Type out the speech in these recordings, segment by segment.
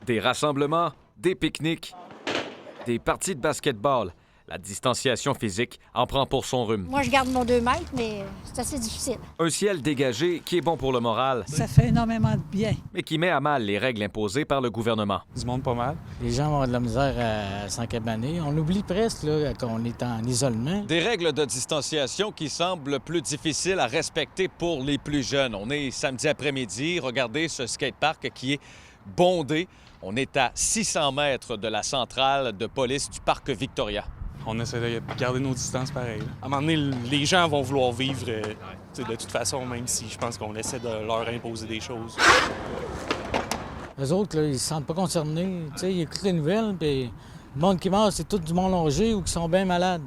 Des rassemblements, des pique-niques, des parties de basketball. La distanciation physique en prend pour son rhume. Moi, je garde mon 2 mètres, mais c'est assez difficile. Un ciel dégagé qui est bon pour le moral, Ça fait énormément de bien. mais qui met à mal les règles imposées par le gouvernement. Du monde pas mal. Les gens vont avoir de la misère à s'encabaner. On oublie presque là, qu'on est en isolement. Des règles de distanciation qui semblent plus difficiles à respecter pour les plus jeunes. On est samedi après-midi, regardez ce skatepark qui est bondé. On est à 600 mètres de la centrale de police du parc Victoria. On essaie de garder nos distances pareil. À un moment donné, les gens vont vouloir vivre de toute façon, même si je pense qu'on essaie de leur imposer des choses. Eux autres, là, ils se sentent pas concernés. T'sais, ils écoutent les nouvelles, puis le monde qui meurt, c'est tout du monde âgé ou qui sont bien malades.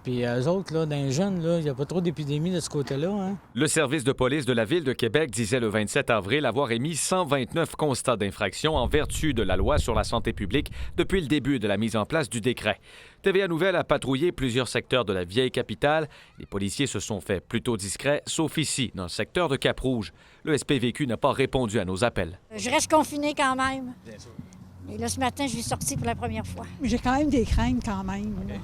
Puis eux autres, là, dans les jeunes, il n'y a pas trop d'épidémie de ce côté-là. Hein? Le service de police de la Ville de Québec disait le 27 avril avoir émis 129 constats d'infraction en vertu de la loi sur la santé publique depuis le début de la mise en place du décret. TVA Nouvelle a patrouillé plusieurs secteurs de la vieille capitale. Les policiers se sont fait plutôt discrets, sauf ici, dans le secteur de Cap-Rouge. Le SPVQ n'a pas répondu à nos appels. Je reste confinée quand même. Bien sûr. Et là, ce matin, je suis sortie pour la première fois. J'ai quand même des craintes quand même. Là.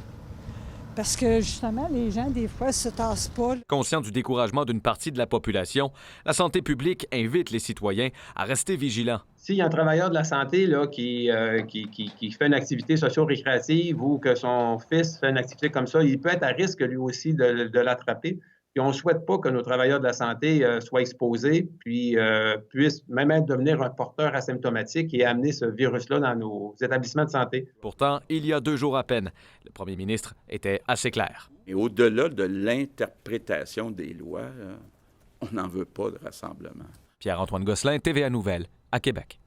Parce que, justement, les gens, des fois, se tassent pas. Conscient du découragement d'une partie de la population, la santé publique invite les citoyens à rester vigilants. S'il y a un travailleur de la santé là, qui fait une activité socio-récréative ou que son fils fait une activité comme ça, il peut être à risque lui aussi de l'attraper. Puis on ne souhaite pas que nos travailleurs de la santé soient exposés, puis puissent même devenir un porteur asymptomatique et amener ce virus-là dans nos établissements de santé. Pourtant, il y a 2 jours à peine, le premier ministre était assez clair. Et au-delà de l'interprétation des lois, on n'en veut pas de rassemblement. Pierre-Antoine Gosselin, TVA Nouvelle, à Québec.